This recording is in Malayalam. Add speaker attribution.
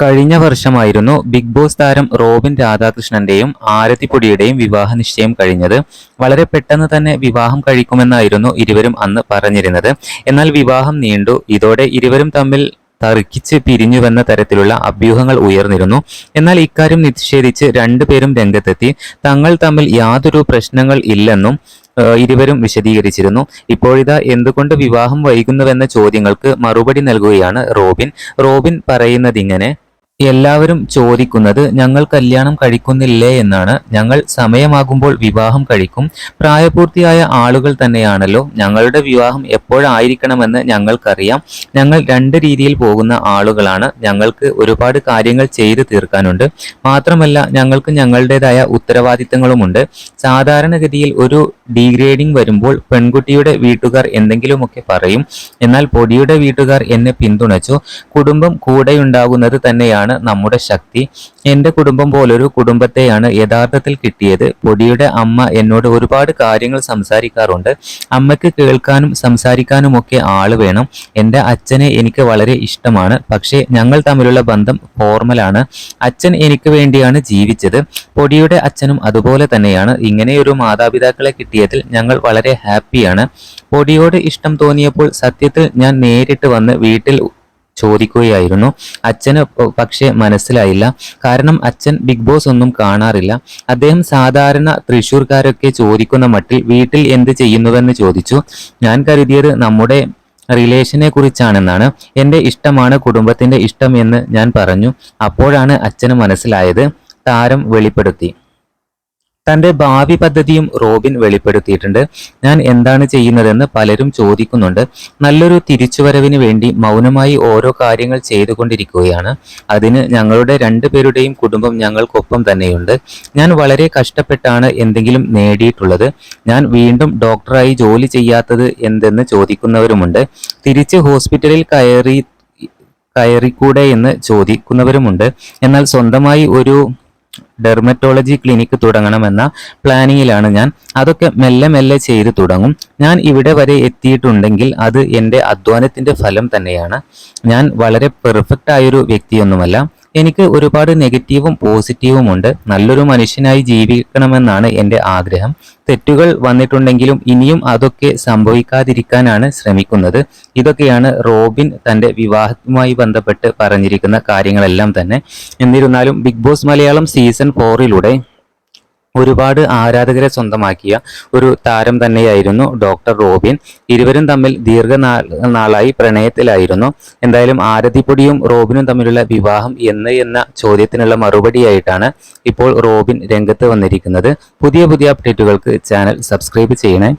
Speaker 1: കഴിഞ്ഞ വർഷമായിരുന്നു ബിഗ് ബോസ് താരം റോബിൻ രാധാകൃഷ്ണന്റെയും ആരതിപ്പൊടിയുടെയും വിവാഹ നിശ്ചയം കഴിഞ്ഞത്. വളരെ പെട്ടെന്ന് തന്നെ വിവാഹം കഴിക്കുമെന്നായിരുന്നു ഇരുവരും അന്ന് പറഞ്ഞിരുന്നത്. എന്നാൽ വിവാഹം നീണ്ടു. ഇതോടെ ഇരുവരും തമ്മിൽ തർക്കിച്ച് പിരിഞ്ഞുവെന്ന തരത്തിലുള്ള അഭ്യൂഹങ്ങൾ ഉയർന്നിരുന്നു. എന്നാൽ ഇക്കാര്യം നിഷേധിച്ച് രണ്ടുപേരും രംഗത്തെത്തി. തങ്ങൾ തമ്മിൽ യാതൊരു പ്രശ്നങ്ങൾ ഇല്ലെന്നും ഇരുവരും വിശദീകരിച്ചിരുന്നു. ഇപ്പോഴിതാ എന്തുകൊണ്ട് വിവാഹം വൈകുന്നുവെന്ന ചോദ്യങ്ങൾക്ക് മറുപടി നൽകുകയാണ് റോബിൻ. റോബിൻ പറയുന്നതിങ്ങനെ: എല്ലാവരും ചോദിക്കുന്നത് ഞങ്ങൾ കല്യാണം കഴിക്കുന്നില്ലേ എന്നാണ്. ഞങ്ങൾ സമയമാകുമ്പോൾ വിവാഹം കഴിക്കും. പ്രായപൂർത്തിയായ ആളുകൾ തന്നെയാണല്ലോ. ഞങ്ങളുടെ വിവാഹം എപ്പോഴായിരിക്കണമെന്ന് ഞങ്ങൾക്കറിയാം. ഞങ്ങൾ രണ്ട് രീതിയിൽ പോകുന്ന ആളുകളാണ്. ഞങ്ങൾക്ക് ഒരുപാട് കാര്യങ്ങൾ ചെയ്തു തീർക്കാനുണ്ട്. മാത്രമല്ല ഞങ്ങൾക്ക് ഞങ്ങളുടേതായ ഉത്തരവാദിത്തങ്ങളുമുണ്ട്. സാധാരണഗതിയിൽ ഒരു ഡീഗ്രേഡിംഗ് വരുമ്പോൾ പെൺകുട്ടിയുടെ വീട്ടുകാർ എന്തെങ്കിലുമൊക്കെ പറയും. എന്നാൽ പൊടിയുടെ വീട്ടുകാർ എന്നെ പിന്തുണച്ചു. കുടുംബം കൂടെയുണ്ടാകുന്നത് തന്നെയാണ് നമ്മുടെ ശക്തി. എന്റെ കുടുംബം പോലൊരു കുടുംബത്തെയാണ് യഥാർത്ഥത്തിൽ കിട്ടിയത്. പൊടിയുടെ അമ്മ എന്നോട് ഒരുപാട് കാര്യങ്ങൾ സംസാരിക്കാറുണ്ട്. അമ്മയ്ക്ക് കേൾക്കാനും സംസാരിക്കാനുമൊക്കെ ആള് വേണം. എന്റെ അച്ഛനെ എനിക്ക് വളരെ ഇഷ്ടമാണ്. പക്ഷേ ഞങ്ങൾ തമ്മിലുള്ള ബന്ധം ഫോർമലാണ്. അച്ഛൻ എനിക്ക് വേണ്ടിയാണ് ജീവിച്ചത്. പൊടിയുടെ അച്ഛനും അതുപോലെ തന്നെയാണ്. ഇങ്ങനെയൊരു മാതാപിതാക്കളെ കിട്ടിയതിൽ ഞങ്ങൾ വളരെ ഹാപ്പിയാണ്. പൊടിയോട് ഇഷ്ടം തോന്നിയപ്പോൾ സത്യത്തിൽ ഞാൻ നേരിട്ട് വന്ന് വീട്ടിൽ ചോദിക്കുകയായിരുന്നു. അച്ഛന് പക്ഷെ മനസ്സിലായില്ല. കാരണം അച്ഛൻ ബിഗ് ബോസ് ഒന്നും കാണാറില്ല. അദ്ദേഹം സാധാരണ തൃശ്ശൂർക്കാരൊക്കെ ചോദിക്കുന്ന മട്ടിൽ വീട്ടിൽ എന്ത് ചെയ്യുന്നുവെന്ന് ചോദിച്ചു. ഞാൻ കരുതിയത് നമ്മുടെ റിലേഷനെ കുറിച്ചാണെന്നാണ്. എന്റെ ഇഷ്ടമാണ് കുടുംബത്തിന്റെ ഇഷ്ടം എന്ന് ഞാൻ പറഞ്ഞു. അപ്പോഴാണ് അച്ഛന് മനസ്സിലായത്. താരം വെളിപ്പെടുത്തി. തന്റെ ഭാവി പദ്ധതിയും റോബിൻ വെളിപ്പെടുത്തിയിട്ടുണ്ട്. ഞാൻ എന്താണ് ചെയ്യുന്നതെന്ന് പലരും ചോദിക്കുന്നുണ്ട്. നല്ലൊരു തിരിച്ചുവരവിന് വേണ്ടി മൗനമായി ഓരോ കാര്യങ്ങൾ ചെയ്തുകൊണ്ടിരിക്കുകയാണ്. അതിന് ഞങ്ങളുടെ രണ്ടുപേരുടെയും കുടുംബം ഞങ്ങൾക്കൊപ്പം തന്നെയുണ്ട്. ഞാൻ വളരെ കഷ്ടപ്പെട്ടാണ് എന്തെങ്കിലും നേടിയിട്ടുള്ളത്. ഞാൻ വീണ്ടും ഡോക്ടറായി ജോലി ചെയ്യാത്തത് എന്തെന്ന് ചോദിക്കുന്നവരുമുണ്ട്. തിരിച്ച് ഹോസ്പിറ്റലിൽ കയറിക്കൂടെ എന്ന് ചോദിക്കുന്നവരുമുണ്ട്. എന്നാൽ സ്വന്തമായി ഒരു ഡെർമറ്റോളജി ക്ലിനിക്ക് തുടങ്ങണമെന്ന പ്ലാനിങ്ങിലാണ് ഞാൻ. അതൊക്കെ മെല്ലെ മെല്ലെ ചെയ്തു തുടങ്ങും. ഞാൻ ഇവിടെ വരെ എത്തിയിട്ടുണ്ടെങ്കിൽ അത് എൻ്റെ അധ്വാനത്തിന്റെ ഫലം തന്നെയാണ്. ഞാൻ വളരെ പെർഫെക്റ്റ് ആയൊരു വ്യക്തിയൊന്നുമല്ല. എനിക്ക് ഒരുപാട് നെഗറ്റീവും പോസിറ്റീവും ഉണ്ട്. നല്ലൊരു മനുഷ്യനായി ജീവിക്കണമെന്നാണ് എൻ്റെ ആഗ്രഹം. തെറ്റുകൾ വന്നിട്ടുണ്ടെങ്കിലും ഇനിയും അതൊക്കെ സംഭവിക്കാതിരിക്കാനാണ് ശ്രമിക്കുന്നത്. ഇതൊക്കെയാണ് റോബിൻ തൻ്റെ വിവാഹവുമായി ബന്ധപ്പെട്ട് പറഞ്ഞിരിക്കുന്ന കാര്യങ്ങളെല്ലാം തന്നെ. എന്നിരുന്നാലും ബിഗ് ബോസ് മലയാളം സീസൺ 4 ഒരുപാട് ആരാധകരെ സ്വന്തമാക്കിയ ഒരു താരം തന്നെയായിരുന്നു ഡോക്ടർ റോബിൻ. ഇരുവരും തമ്മിൽ ദീർഘനാളായി പ്രണയത്തിലായിരുന്നു. എന്തായാലും ആരതിപ്പൊടിയും റോബിനും തമ്മിലുള്ള വിവാഹം എന്ന ചോദ്യത്തിനുള്ള മറുപടിയായിട്ടാണ് ഇപ്പോൾ റോബിൻ രംഗത്ത് വന്നിരിക്കുന്നത്. പുതിയ അപ്ഡേറ്റുകൾക്ക് ചാനൽ സബ്സ്ക്രൈബ് ചെയ്യണേ.